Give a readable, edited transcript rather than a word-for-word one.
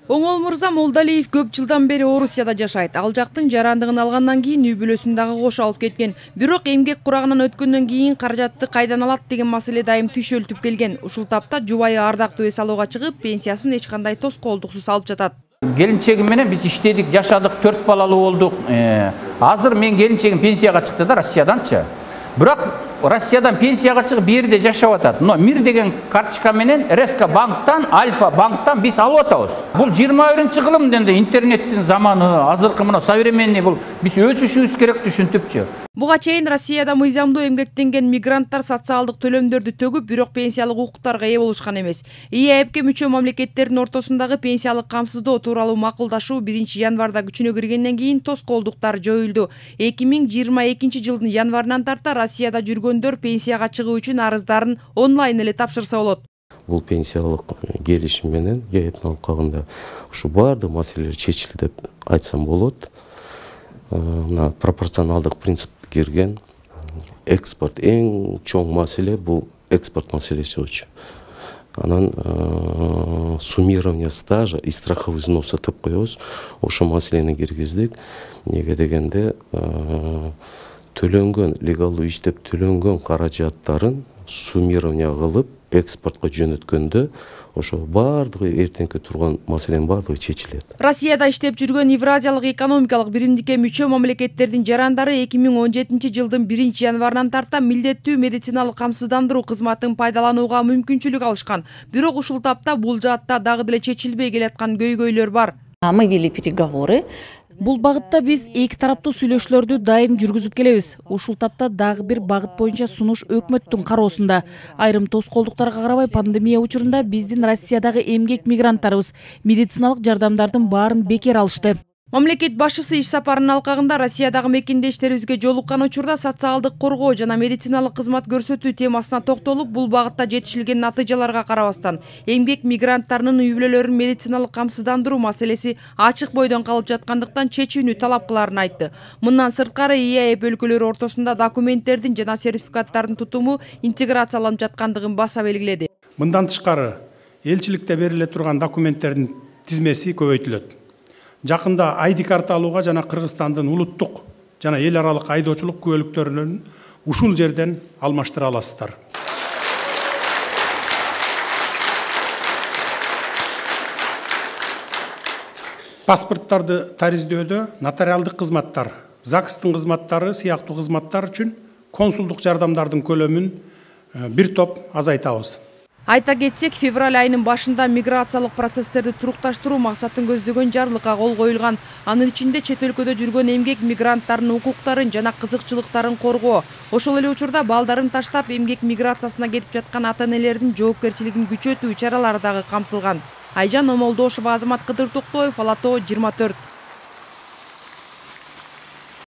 Оңол мырза Молдалиев көп жылдан бери Орусияда жашайт. Ал жактын жарандыгын алгандан кийин үй бүлөсүн дагы кош алып кеткен. Бирок эмгек курагынан өткөндөн кийин каражатты кайдан алат деген маселе дайым түйшөлтүп келген. Ушул тапта жубайы ардактуу эс алууга чыгып, пенсиясын эч кандай тоскоолдуксуз алып жатат. Келинчегим менен биз иштедик, жашадык, 4 балалуу болдук. Азыр мен келинчегим пенсияга чыкты да Россияданчы. Бирок Россиядан пенсияга чыгып бир жерде жашап атат. Но Мир деген карточка менен РСК банктан, Альфа банктан биз алып атабыз. Бул 21-кылым денде интернеттин заманы, азыркы мына современный бул биз өсүшүбүз керек түшүнтүпчү. Буга чейин Россияда мыйзамдуу эмгектенген мигранттар социалдык төлөмдөрдү төгүп, бирок пенсиялык укуктарга ээ болушкан эмес. ЕАЭПке мүчө мамлекеттердин ортосундагы пенсиялык камсыздоо тууралуу макулдашуу 1-январда күчүнө киргенден кийин тоскоолдуктар жоюлду. 2022 жылдын январынан тарта Россияда жүргөндөр пенсияга чыгуу үчүн арыздарын онлайн эле тапшырса болот. Бул пенсиялык келишим менен ЕАЭПтин алкагында ушу баардык маселелер чечилди деп айтсам болот. Мына пропорционалдык принцип кирген экспорт эң чоң маселе бул экспорт маселеси болчу. Анан суммирование стажа и страховой взноса деп коебуз. Ошо маселени киргиздик. Неге дегенде төлөнгөн легалдуу иштеп төлөнгөн каражаттарын суммирование кылып экспортко жөнөткөндө ошо баардыгы эртеңки турган маселенин баардыгы чечилет. Россияда иштеп жүргөн Евразиялык экономикалык биримдикке мүчө мамлекеттердин жарандары 2017 жылдын 1-январынан тарта милдеттүү медициналык камсыздандыруу кызматын пайдаланууга мүмкүнчүлүк алышкан. Бирок ушул тапта бул жаатта дагы деле чечилбей келаткан көйгөйлөр бар. Мы вели переговоры. Бул багытта биз эки тараптуу сүйлөшүүлөрдү дайым жүргүзүп келебиз. Ушул тапта дагы бир багыт боюнча сунуш өкмөттүн кароосунда. Айрым тоскоолдуктарга карабай пандемия учурунда биздин Россиядагы эмгек мигранттарыбыз медициналык жардамдардын баарын бекер алышты. Мамлекет башчысы иш сапарынын алкагында Россиядагы мекендештерибизге жолуккан учурда социалдык коргоо жана медициналык кызмат көрсөтүү темасына токтолуп, бул багытта жетишилген натыйжаларга карабастан эмгек мигранттарынын үй бүлөлөрүн медициналык камсыздандыруу маселеси ачык бойдон калып жаткандыктан чечүүнү талап кыларын айтты. Мындан сырткары ЕАЭП өлкөлөрү ортосунда документтердин жана сертификаттардын тутуму интеграцияланып жаткандыгын баса белгиледи. Мындан тышкары элчиликте бериле турган документтердин тизмеси көбөйтүлөт. Жакында ID карта алууга жана Кыргызстандын улуттук жана эл аралык айдоочулук күбөлүктөрүн ушул жерден алмаштыра аласыздар. Паспорттарды тариздөөдө нотариалдык кызматтар, ЗАГСтын кызматтары сыяктуу кызматтар үчүн консулдук жардамдардын көлөмүн бир топ азайтабыз. Айта кетсек, февраль айынын башында миграциялык процесстерди турукташтыруу максатын көздөгөн жарлыкка кол коюлган. Анын ичинде чет өлкөдө жүргөн эмгек мигранттарынын укуктарын жана кызыкчылыктарын коргоо. Ошол эле учурда балдарын таштап эмгек миграциясына кетип жаткан ата-энелердин жоопкерчилигин күчөтүү чаралары дагы камтылган. Айжан Омолдошова, Азамат Кыдыр Токтоев, Ала Тоо 24.